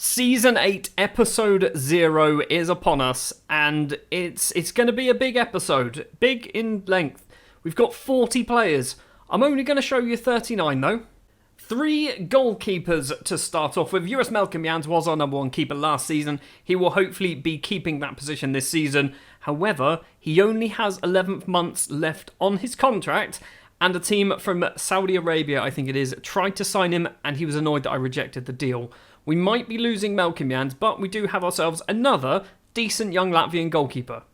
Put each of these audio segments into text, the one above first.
Season 8, Episode 0 is upon us, and it's going to be a big episode. Big in length. We've got 40 players. I'm only going to show you 39, though. 3 goalkeepers to start off with. Juris Melkemians was our number 1 keeper last season. He will hopefully be keeping that position this season. However, he only has 11 months left on his contract, and a team from Saudi Arabia, I think it is, tried to sign him, and he was annoyed that I rejected the deal. We might be losing Melkemians, but we do have ourselves another decent young Latvian goalkeeper.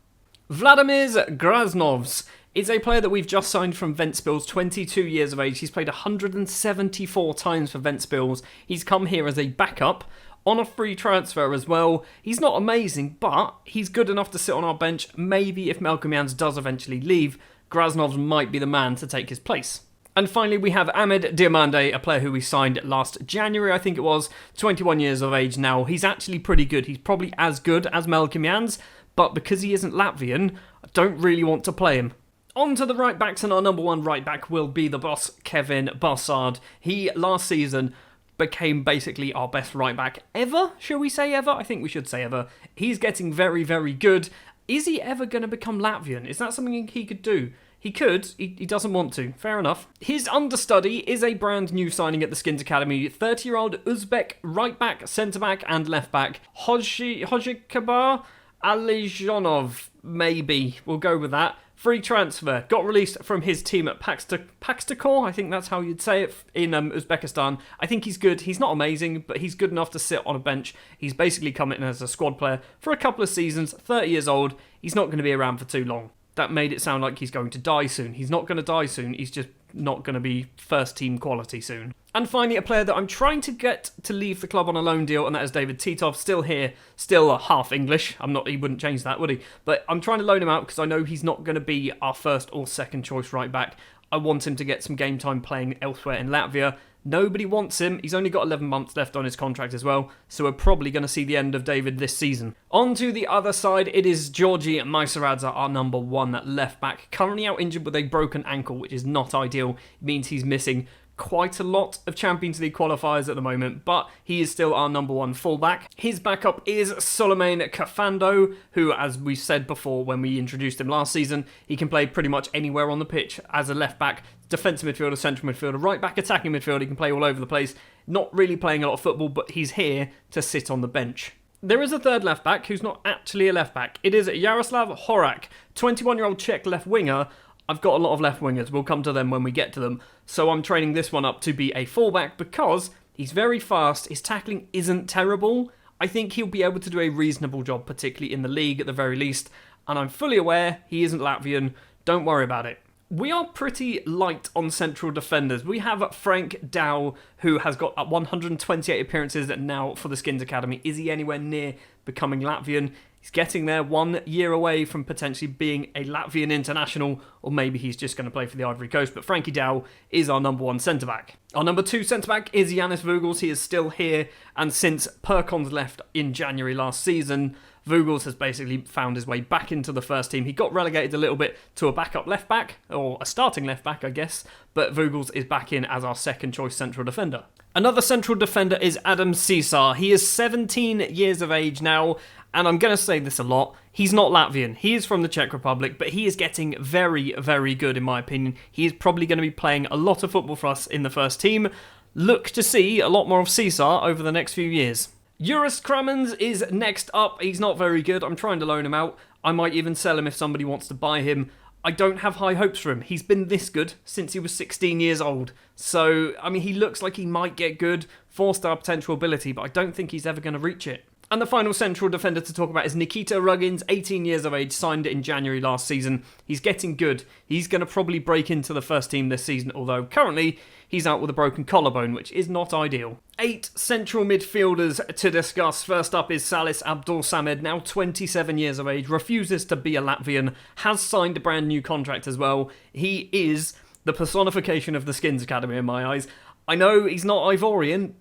Vladimir Grasnovs is a player that we've just signed from Ventspils, 22 years of age. He's played 174 times for Ventspils. He's come here as a backup on a free transfer as well. He's not amazing, but he's good enough to sit on our bench. Maybe if Melkemians does eventually leave, Grasnovs might be the man to take his place. And finally, we have Ahmed Diamande, a player who we signed last January, I think it was, 21 years of age now. He's actually pretty good. He's probably as good as Melkemians, but because he isn't Latvian, I don't really want to play him. On to the right-backs, and our number 1 right-back will be the boss, Kevin Bossard. He, last season, became basically our best right-back ever. Shall we say ever? I think we should say ever. He's getting very, very good. Is he ever going to become Latvian? Is that something he could do? He could, he doesn't want to, fair enough. His understudy is a brand new signing at the Skinnz Academy, 30-year-old Uzbek right-back, centre-back and left-back, Hojikabar Alijonov, maybe, we'll go with that. Free transfer, got released from his team at Pakstakor, I think that's how you'd say it, in Uzbekistan. I think he's good, he's not amazing, but he's good enough to sit on a bench. He's basically come in as a squad player for a couple of seasons, 30 years old, he's not going to be around for too long. That made it sound like he's going to die soon. He's not going to die soon, he's just not going to be first team quality soon. And finally, a player that I'm trying to get to leave the club on a loan deal, and that is David Titov, still here, still half English. He wouldn't change that, would he? But I'm trying to loan him out because I know he's not going to be our first or second choice right back. I want him to get some game time playing elsewhere in Latvia. Nobody wants him. He's only got 11 months left on his contract as well, so we're probably going to see the end of David this season. On to the other side, it is Georgi Maisaradze, our number 1 left back, currently out injured with a broken ankle, which is not ideal. It means he's missing quite a lot of Champions League qualifiers at the moment, but he is still our number 1 fullback. His backup is Solomon Kafando, who, as we said before when we introduced him last season, he can play pretty much anywhere on the pitch as a left back, defensive midfielder, central midfielder, right back, attacking midfielder. He can play all over the place. Not really playing a lot of football, but he's here to sit on the bench. There is a third left back who's not actually a left back. It is Jaroslav Horak, 21-year-old Czech left winger. I've got a lot of left wingers, we'll come to them when we get to them, so I'm training this one up to be a fullback because he's very fast, his tackling isn't terrible. I think he'll be able to do a reasonable job, particularly in the league at the very least, and I'm fully aware he isn't Latvian, don't worry about it. We are pretty light on central defenders. We have Frank Dow, who has got 128 appearances now for the Skinnz Academy. Is he anywhere near becoming Latvian? He's getting there, 1 year away from potentially being a Latvian international, or maybe he's just going to play for the Ivory Coast, but Frankie Dow is our number 1 centre-back. Our number 2 centre-back is Yanis Vugels. He is still here, and since Perkons left in January last season, Vugels has basically found his way back into the first team. He got relegated a little bit to a backup left-back, or a starting left-back, I guess, but Vugels is back in as our second choice central defender. Another central defender is Adam Cesar. He is 17 years of age now, and I'm going to say this a lot, he's not Latvian. He is from the Czech Republic, but he is getting very, very good in my opinion. He is probably going to be playing a lot of football for us in the first team. Look to see a lot more of Cesar over the next few years. Juris Kramens is next up. He's not very good. I'm trying to loan him out. I might even sell him if somebody wants to buy him. I don't have high hopes for him. He's been this good since he was 16 years old. So, he looks like he might get good, 4-star potential ability, but I don't think he's ever going to reach it. And the final central defender to talk about is Nikita Ruggins, 18 years of age, signed in January last season. He's getting good. He's going to probably break into the first team this season, although currently he's out with a broken collarbone, which is not ideal. 8 central midfielders to discuss. First up is Salis Abdulsamed, now 27 years of age, refuses to be a Latvian, has signed a brand new contract as well. He is the personification of the Skinnz Academy in my eyes. I know he's not Ivorian,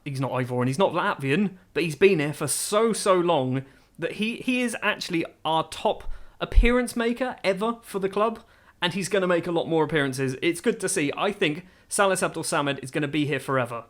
he's not Latvian, but he's been here for so long that he is actually our top appearance maker ever for the club, and he's going to make a lot more appearances. It's good to see. I think Salis Abdulsamed is going to be here forever.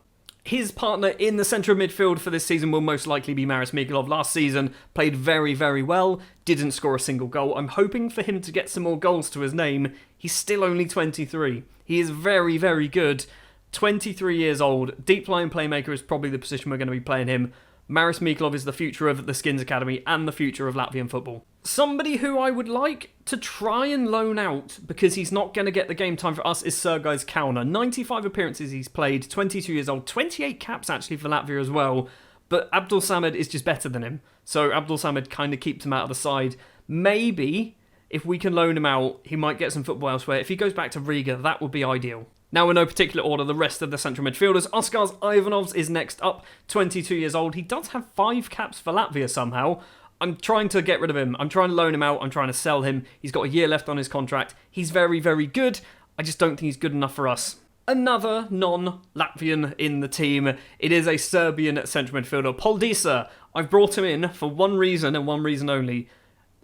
His partner in the centre of midfield for this season will most likely be Maris Mikulov. Last season, played very, very well, didn't score a single goal. I'm hoping for him to get some more goals to his name. He's still only 23. He is very, very good. 23 years old. Deep line playmaker is probably the position we're going to be playing him. Maris Mikulov is the future of the Skinnz Academy and the future of Latvian football. Somebody who I would like to try and loan out, because he's not going to get the game time for us, is Sergej's Kauner. 95 appearances he's played, 22 years old, 28 caps actually for Latvia as well. But Abdul Samad is just better than him. So Abdul Samad kind of keeps him out of the side. Maybe, if we can loan him out, he might get some football elsewhere. If he goes back to Riga, that would be ideal. Now, in no particular order, the rest of the central midfielders. Oskars Ivanovs is next up, 22 years old. He does have 5 caps for Latvia somehow. I'm trying to get rid of him. I'm trying to loan him out. I'm trying to sell him. He's got a year left on his contract. He's very, very good. I just don't think he's good enough for us. Another non-Latvian in the team. It is a Serbian central midfielder, Poldisa. I've brought him in for one reason and one reason only.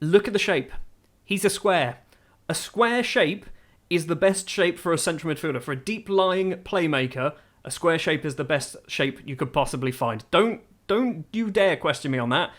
Look at the shape. He's a square. A square shape is the best shape for a central midfielder. For a deep-lying playmaker, a square shape is the best shape you could possibly find. Don't you dare question me on that.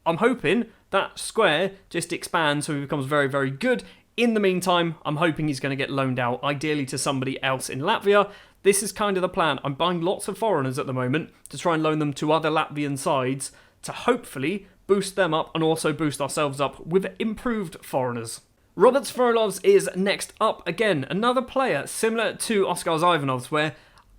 I'm hoping that square just expands so he becomes very, very good. In the meantime, I'm hoping he's going to get loaned out, ideally to somebody else in Latvia. This is kind of the plan. I'm buying lots of foreigners at the moment to try and loan them to other Latvian sides to hopefully boost them up and also boost ourselves up with improved foreigners. Robert Svorolovs is next up again. Another player similar to Oskars Ivanovs, where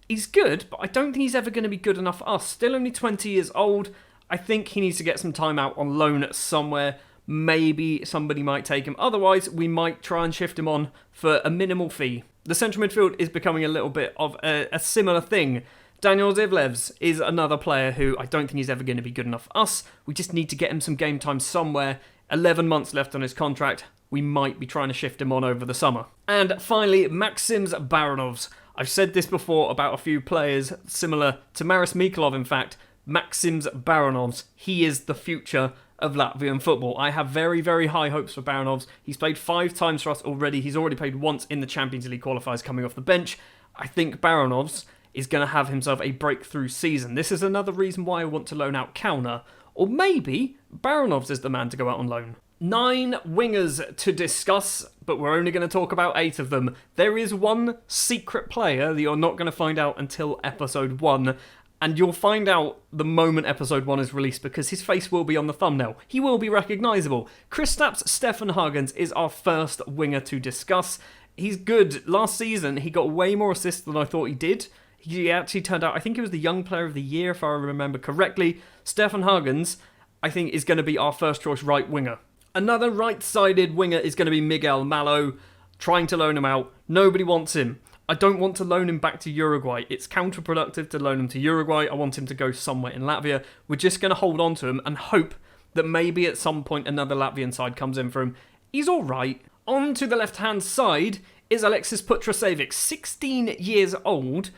he's good, but I don't think he's ever going to be good enough for us. Still only 20 years old. I think he needs to get some time out on loan somewhere. Maybe somebody might take him. Otherwise, we might try and shift him on for a minimal fee. The central midfield is becoming a little bit of a similar thing. Daniel Zivlevs is another player who I don't think he's ever going to be good enough for us. We just need to get him some game time somewhere. 11 months left on his contract. We might be trying to shift him on over the summer. And finally, Maxims Baronovs. I've said this before about a few players similar to Maris Mikulov, in fact. Maxims Baronovs. He is the future of Latvian football. I have very, very high hopes for Baronovs. He's played 5 times for us already. He's already played once in the Champions League qualifiers coming off the bench. I think Baronovs is going to have himself a breakthrough season. This is another reason why I want to loan out Kauner. Or maybe Baronovs is the man to go out on loan. 9 wingers to discuss, but we're only going to talk about 8 of them. There is one secret player that you're not going to find out until episode 1, and you'll find out the moment episode 1 is released because his face will be on the thumbnail. He will be recognisable. Kristaps Stefan Hagens is our first winger to discuss. He's good. Last season, he got way more assists than I thought he did. He actually turned out, I think he was the Young Player of the Year, if I remember correctly. Stefan Hagens, I think, is going to be our first choice right winger. Another right-sided winger is going to be Miguel Malo, trying to loan him out. Nobody wants him. I don't want to loan him back to Uruguay. It's counterproductive to loan him to Uruguay. I want him to go somewhere in Latvia. We're just going to hold on to him and hope that maybe at some point another Latvian side comes in for him. He's all right. On to the left-hand side is Alexis Putrasevic, 16 years old,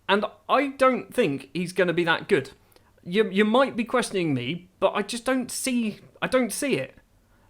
and I don't think he's going to be that good. You might be questioning me, but I just don't see it.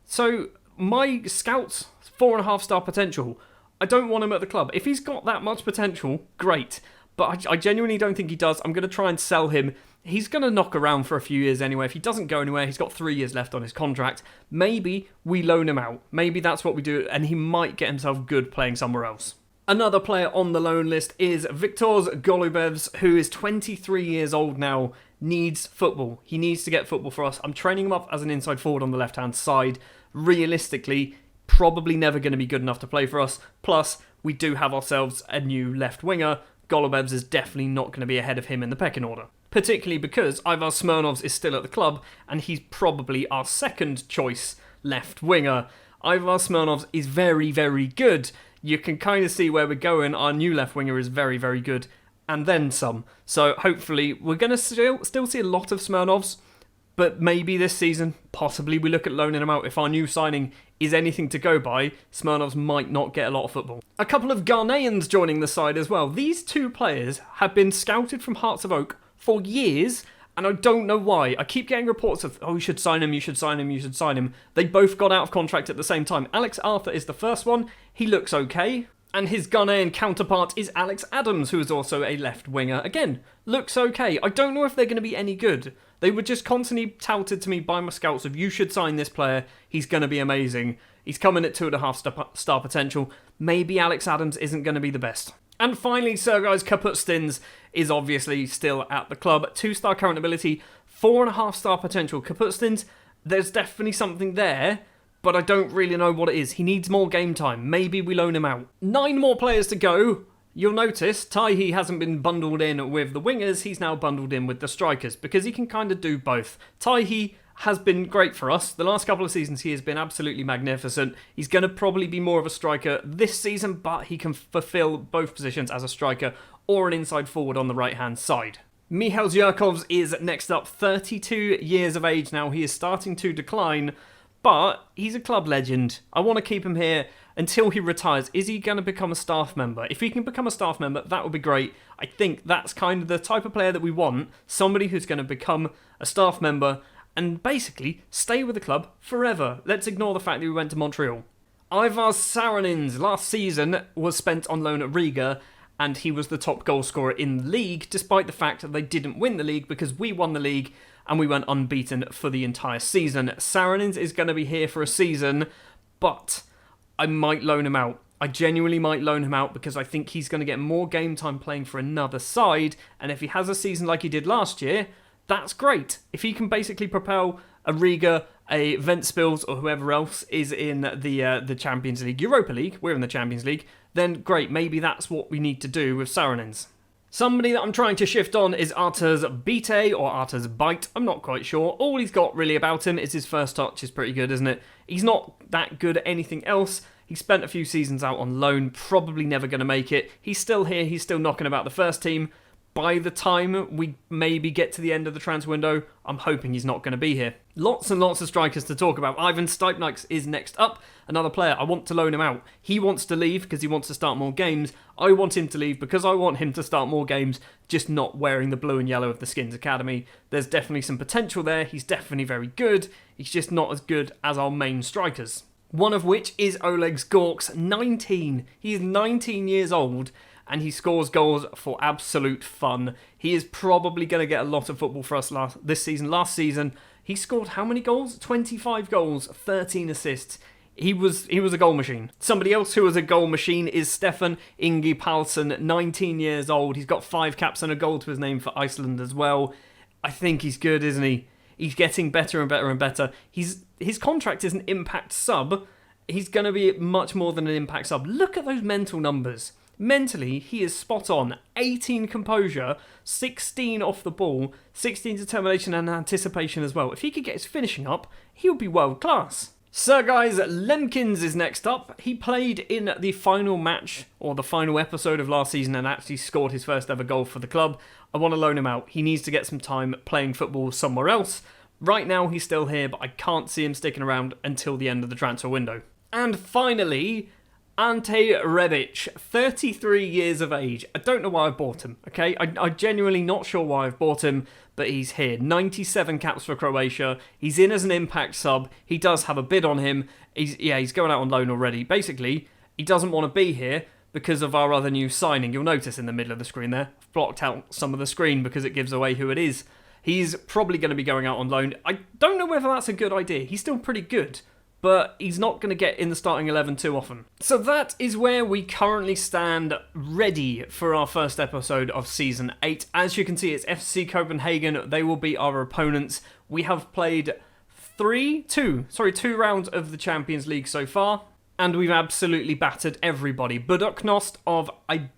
So, my scout's 4.5 star potential, I don't want him at the club. If he's got that much potential, great. But I genuinely don't think he does. I'm going to try and sell him. He's going to knock around for a few years anyway. If he doesn't go anywhere, he's got 3 years left on his contract. Maybe we loan him out. Maybe that's what we do, and he might get himself good playing somewhere else. Another player on the loan list is Viktor Golubevs, who is 23 years old now, needs football. He needs to get football for us. I'm training him up as an inside forward on the left-hand side. Realistically, probably never going to be good enough to play for us. Plus, we do have ourselves a new left winger. Golubevs is definitely not going to be ahead of him in the pecking order. Particularly because Ivar Smirnovs is still at the club, and he's probably our second choice left winger. Ivar Smirnovs is very, very good. You can kind of see where we're going. Our new left winger is very, very good, and then some. So hopefully we're going to still see a lot of Smirnovs, but maybe this season, possibly we look at loaning him out. If our new signing is anything to go by, Smirnovs might not get a lot of football. A couple of Ghanaians joining the side as well. These 2 players have been scouted from Hearts of Oak for years, and I don't know why. I keep getting reports of, oh, you should sign him, you should sign him, you should sign him. They both got out of contract at the same time. Alex Arthur is the first one. He looks okay. And his Ghanaian counterpart is Alex Adams, who is also a left winger. Again, looks okay. I don't know if they're going to be any good. They were just constantly touted to me by my scouts of, you should sign this player, he's going to be amazing. He's coming at 2.5 star potential. Maybe Alex Adams isn't going to be the best. And finally, Sergei's Kapustin's is obviously still at the club. 2-star current ability, 4.5 star potential. Kapustin's, there's definitely something there, but I don't really know what it is. He needs more game time. Maybe we loan him out. 9 more players to go. You'll notice Taihi hasn't been bundled in with the wingers. He's now bundled in with the strikers because he can kind of do both. Taihi has been great for us. The last couple of seasons he has been absolutely magnificent. He's going to probably be more of a striker this season, but he can fulfill both positions as a striker or an inside forward on the right-hand side. Mihail Zhirkovs is next up, 32 years of age now. He is starting to decline, but he's a club legend. I want to keep him here until he retires. Is he going to become a staff member? If he can become a staff member, that would be great. I think that's kind of the type of player that we want. Somebody who's going to become a staff member and basically stay with the club forever. Let's ignore the fact that we went to Montreal. Ivar Saarinen last season was spent on loan at Riga, and he was the top goal scorer in the league, despite the fact that they didn't win the league because we won the league and we went unbeaten for the entire season. Saarinen is going to be here for a season, but I might loan him out. I genuinely might loan him out because I think he's going to get more game time playing for another side, and if he has a season like he did last year, that's great. If he can basically propel a Riga, a Ventspils, or whoever else is in the Champions League, Europa League, we're in the Champions League, then great, maybe that's what we need to do with Saarinen. Somebody that I'm trying to shift on is Arturs Bite, or Arturs Bite, I'm not quite sure. All he's got really about him is his first touch is pretty good, isn't it? He's not that good at anything else. He spent a few seasons out on loan, probably never going to make it. He's still here, he's still knocking about the first team. By the time we maybe get to the end of the transfer window, I'm hoping he's not going to be here. Lots and lots of strikers to talk about. Ivan Stipniks is next up. Another player. I want to loan him out. He wants to leave because he wants to start more games. I want him to leave because I want him to start more games, just not wearing the blue and yellow of the Skinnz Academy. There's definitely some potential there. He's definitely very good. He's just not as good as our main strikers. One of which is Oleg Gorks, 19. He's 19 years old. And he scores goals for absolute fun. He is probably going to get a lot of football for us this season. Last season, he scored how many goals? 25 goals, 13 assists. He was a goal machine. Somebody else who was a goal machine is Stefan Ingi Palsson, 19 years old. He's got 5 caps and a goal to his name for Iceland as well. I think he's good, isn't he? He's getting better and better and better. His contract is an impact sub. He's going to be much more than an impact sub. Look at those mental numbers. Mentally, he is spot on. 18 composure, 16 off the ball, 16 determination and anticipation as well. If he could get his finishing up, he would be world class. Sergei's Lemkins is next up. He played in the final match, or the final episode of last season, and actually scored his first ever goal for the club. I want to loan him out. He needs to get some time playing football somewhere else. Right now, he's still here, but I can't see him sticking around until the end of the transfer window. And finally, Ante Rebic, 33 years of age. I don't know why I bought him, okay? I'm genuinely not sure why I've bought him, but he's here. 97 caps for Croatia. He's in as an impact sub. He does have a bid on him. He's going out on loan already. Basically, he doesn't want to be here because of our other new signing. You'll notice in the middle of the screen there, I've blocked out some of the screen because it gives away who it is. He's probably going to be going out on loan. I don't know whether that's a good idea. He's still pretty good, but he's not going to get in the starting 11 too often. So that is where we currently stand, ready for our first episode of Season 8. As you can see, it's FC Copenhagen. They will be our opponents. We have played two rounds of the Champions League so far, and we've absolutely battered everybody. Buduknost of, I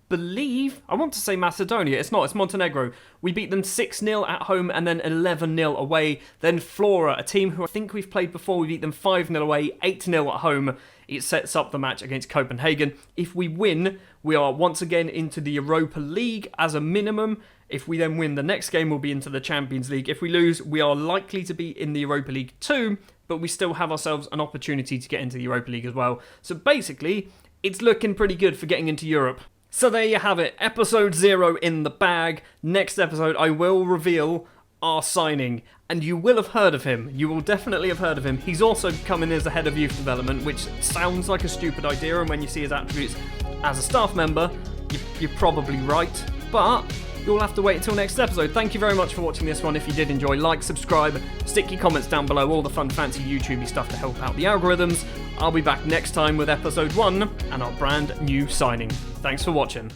want to say Macedonia. It's not, it's Montenegro. We beat them 6-0 at home and then 11-0 away. Then Flora, a team who I think we've played before, we beat them 5-0 away, 8-0 at home. It sets up the match against Copenhagen. If we win, we are once again into the Europa League as a minimum. If we then win the next game, we'll be into the Champions League. If we lose, we are likely to be in the Europa League too, but we still have ourselves an opportunity to get into the Europa League as well. So basically, it's looking pretty good for getting into Europe. So there you have it, episode 0 in the bag. Next episode, I will reveal our signing, and you will have heard of him. You will definitely have heard of him. He's also coming as the head of youth development, which sounds like a stupid idea, and when you see his attributes, as a staff member, you're probably right, but you'll have to wait until next episode. Thank you very much for watching this one. If you did enjoy, like, subscribe, stick your comments down below, all the fun, fancy YouTubey stuff to help out the algorithms. I'll be back next time with episode 1 and our brand new signing. Thanks for watching.